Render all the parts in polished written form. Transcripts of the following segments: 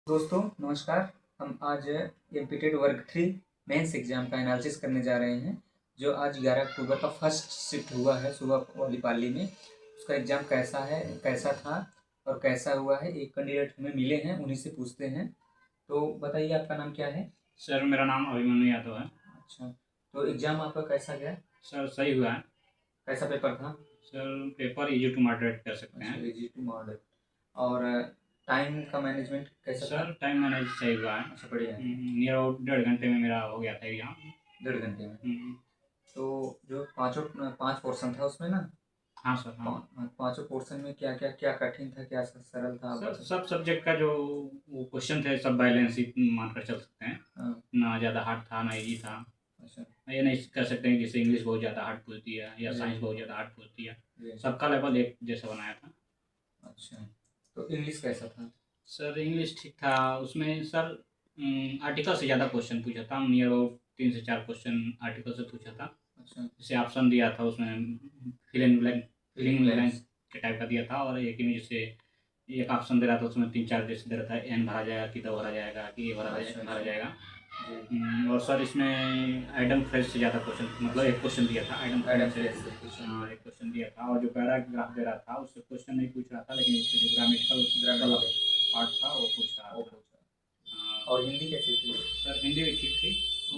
दोस्तों नमस्कार। हम आज एमपीटेड वर्ग 3 मेंस एग्जाम का एनालिसिस करने जा रहे हैं जो आज 11 अक्टूबर का फर्स्ट शिफ्ट हुआ है सुबह वाली पाली में। उसका एग्ज़ाम कैसा है, कैसा था और कैसा हुआ है, एक कैंडिडेट हमें मिले हैं, उन्हीं से पूछते हैं। तो बताइए आपका नाम क्या है? सर मेरा नाम अभिमन्यु यादव है। अच्छा, तो एग्ज़ाम आपका कैसा गया? सर सही हुआ है। कैसा पेपर था? Sir paper easy to moderate कर सकते अच्छा, हैं। Easy to model. और टाइम का मैनेजमेंट कैसा था? सर टाइम मैनेज सही हुआ है। अच्छा, बढ़िया है। नियर अबाउट 1.5 घंटे में मेरा हो गया था एग्जाम। 1.5 घंटे में। हम्म, तो जो पाँच पोर्शन था उसमें ना, हाँ सर हाँ। पांचों पोर्शन में क्या क्या क्या कठिन था, क्या सरल था, आप सर बता। सब सब्जेक्ट का जो वो क्वेश्चन थे सब बैलेंस ही मानकर चल सकते हैं। हाँ। ना ज़्यादा हार्ड था ना इजी था। अच्छा। ये नहीं कर सकते हैं जैसे इंग्लिश बहुत ज़्यादा हार्ड पूछती है या जी। साइंस बहुत ज़्यादा हार्ड पूछती है। जी। सबका लेवल एक जैसा बनाया था। अच्छा, तो इंग्लिश कैसा था? सर इंग्लिश ठीक था। उसमें सर आर्टिकल से ज़्यादा क्वेश्चन पूछा था। नियर अबाउट 3 से 4 क्वेश्चन आर्टिकल से पूछा था। अच्छा। जैसे ऑप्शन दिया था उसमें fill in blank filling in blank blanks. के टाइप का दिया था। और एक ही में जैसे एक ऑप्शन दे रहा था उसमें 3-4 जैसे दे रहा था एन भरा जाएगा कि दो भरा जाएगा कि ए अच्छा भरा अच्छा। जाएगा। जी। और सर इसमें आइडम फ्रेज से ज़्यादा क्वेश्चन मतलब एक क्वेश्चन दिया था आइडम एडम फ्रेज से। फेस से क्वेश्चन एक क्वेश्चन दिया था और जो पैराग्राफ दे रहा था उससे क्वेश्चन नहीं पूछ रहा था लेकिन उससे जो ग्रामेटिकल वाला ग्रामेटिकल पार्ट था वो पूछ रहा वो था। पूछा। और हिंदी कैसी थी? सर हिंदी भी ठीक थी।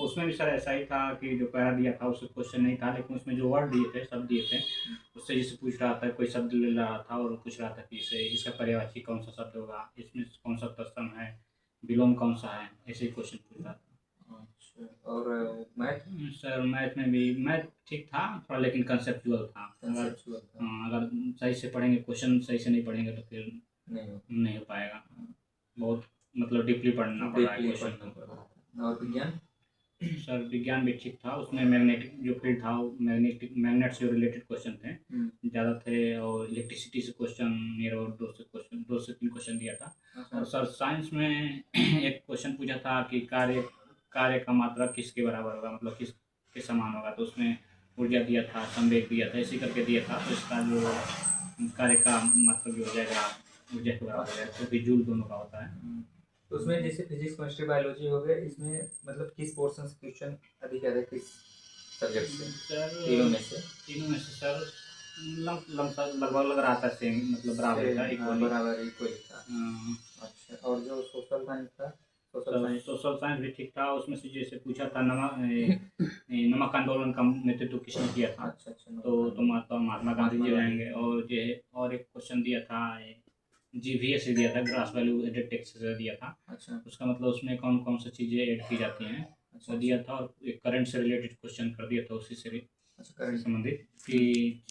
उसमें भी सर ऐसा ही था कि जो पैरा दिया था उससे क्वेश्चन नहीं था लेकिन उसमें जो वर्ड दिए थे शब्द दिए थे उससे जैसे पूछ रहा था कोई शब्द ले रहा था और पूछ रहा था कि इसे इसका पर्यायवाची कौन सा शब्द होगा, इसमें कौन सा तत्सम है, विलोम कौन सा है, ऐसे ही क्वेश्चन पूछ रहा था। अच्छा, और मैथ? सर मैथ में भी मैथ ठीक था थोड़ा लेकिन कंसेप्चुअल था। कंसेप्चुअल था। अगर सही से पढ़ेंगे क्वेश्चन सही से नहीं पढ़ेंगे तो फिर नहीं हो नहीं हो पाएगा। बहुत मतलब डीपली पढ़ना पड़ रहा है डीपली क्वेश्चन पढ़ना को। पड़ रहा था। और विज्ञान? सर विज्ञान भी ठीक था। उसमें मैग्नेटिक जो फील्ड था वो मैग्नेट से रिलेटेड क्वेश्चन थे ज़्यादा थे। और इलेक्ट्रिसिटी से क्वेश्चन नियर अबाउट 2 से 3 क्वेश्चन दिया था। अच्छा। और सर साइंस में एक क्वेश्चन पूछा था कि कार्य कार्य का मात्रा किसके बराबर होगा मतलब किस के समान होगा। तो उसमें ऊर्जा दिया था, संवेग दिया था, इसी करके दिया था। तो इसका जो कार्य का मतलब जो हो जाएगा ऊर्जा के बराबर हो जाएगा क्योंकि जूल दोनों का होता है। तो उसमें जैसे फिजिक्स केमिस्ट्री बायोलॉजी हो गए, इसमें मतलब किस पोर्शन से क्वेश्चन अधिक है, किस सब्जेक्ट से, सर तीनों में से? सर लगभग लग रहा था सेम मतलब बराबर ही था सेम, हाँ, इक्वली। बराबर इक्वल था। अच्छा, और जो सोशल साइंस था, social sir science? Social science भी ठीक था। उसमें से जैसे पूछा था नमक आंदोलन का नेतृत्व किसने किया था। अच्छा अच्छा, तो महात्मा गांधी महात्मा जी गांधी। रहेंगे। और जो है और एक क्वेश्चन दिया था जीवीएस से दिया था, ग्रास वैल्यू एडेड टैक्स से दिया था। अच्छा उसका मतलब उसमें कौन कौन सी चीज़ें ऐड की जाती हैं अच्छा। वो दिया था। और एक करंट से रिलेटेड क्वेश्चन कर दिया था उसी से अच्छा, से करंट। संबंधित कि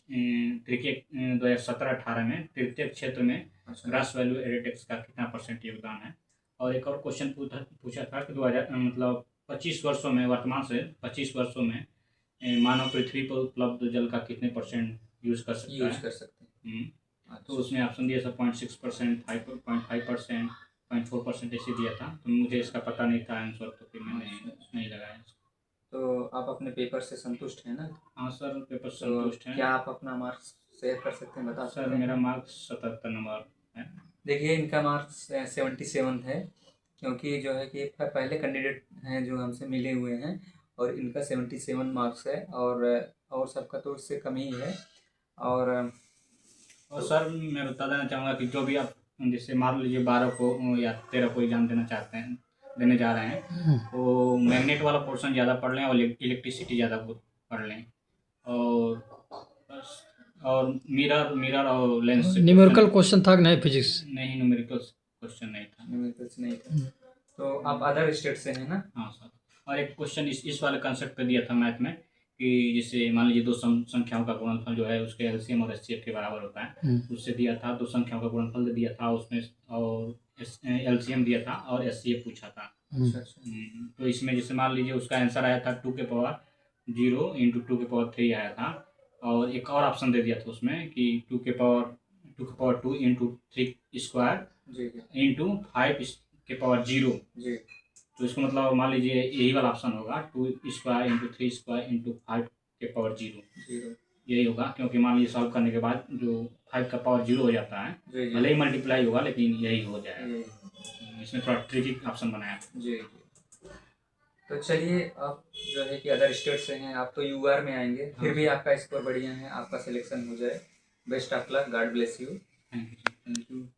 तृतीय 2017-18 में तृतीय क्षेत्र में अच्छा ग्रास वैल्यू एडेड टैक्स का कितना परसेंट योगदान है। और एक और क्वेश्चन पूछा था कि 2000 मतलब 25 वर्षों में वर्तमान से 25 वर्षों में मानव पृथ्वी पर उपलब्ध जल का कितने परसेंट यूज कर सकता यूज है। कर सकते हैं। तो अच्छा उसमें ऑप्शन दिया था 0.6%, 5.5%, 0.4% ऐसे दिया था। तो मुझे इसका पता नहीं था आंसर तो फिर मैंने अच्छा। नहीं लगाया इसको। तो आप अपने पेपर से संतुष्ट हैं ना? हाँ सर पेपर तो संतुष्ट हैं। क्या आप अपना मार्क्स शेयर कर सकते हैं, बता सर सकते हैं? मेरा मार्क्स 77 नंबर है। देखिए, इनका मार्क्स 77 है, क्योंकि जो है कि पहले कैंडिडेट हैं जो हमसे मिले हुए हैं, और इनका 77 मार्क्स है, और सबका तो इससे कम ही है। और और तो सर मैं बता देना चाहूँगा कि जो भी आप जैसे मान लीजिए 12 को या 13 को एग्ज़ाम देना चाहते हैं देने जा रहे हैं तो मैग्नेट वाला पोर्शन ज़्यादा पढ़ लें और इलेक्ट्रिसिटी ज़्यादा पढ़ लें। और बस और मिरर मिरर और लेंस से न्यूमेरिकल क्वेश्चन था कि नहीं फिजिक्स? नहीं न्यूमेरिकल क्वेश्चन नहीं था। न्यूमेरिकल्स नहीं था। तो आप अदर स्टेट से हैं ना? हाँ सर। और एक क्वेश्चन इस वाले कंसेप्ट पे दिया था मैथ में कि जैसे मान लीजिए दो संख्याओं का गुणनफल जो है उसके एलसीएम और एचसीएफ के बराबर होता है। उससे दिया था दो संख्याओं का गुणनफल दे दिया था उसमें और एलसीएम दिया था और एचसीएफ पूछा था। अच्छा अच्छा। तो इसमें जैसे मान लीजिए उसका आंसर आया था 2 के पावर 0 इंटू 2 के पावर 3 आया था। और एक और ऑप्शन दे दिया था उसमें कि 2 के पावर 2 इंटू 3 स्क्वायर जी जी इंटू 5 के पावर 0। जी। तो इसको मतलब मान लीजिए यही वाला ऑप्शन होगा 2 स्क्वायर इंटू 3 स्क्वायर इंटू 5 के पावर 0। जीरो। यही होगा क्योंकि मान लीजिए सॉल्व करने के बाद जो 5 का पावर 0 हो जाता है जी जी। भले ही मल्टीप्लाई होगा लेकिन यही हो जाएगा। ये इसमें थोड़ा ट्रिकी ऑप्शन बनाया। जी जी। तो चलिए, आप जो है कि अदर स्टेट से हैं, आप तो यूआर में आएंगे, फिर हाँ। भी आपका स्कोर बढ़िया है, आपका सिलेक्शन हो जाए। Best of luck, God bless you. Thank you.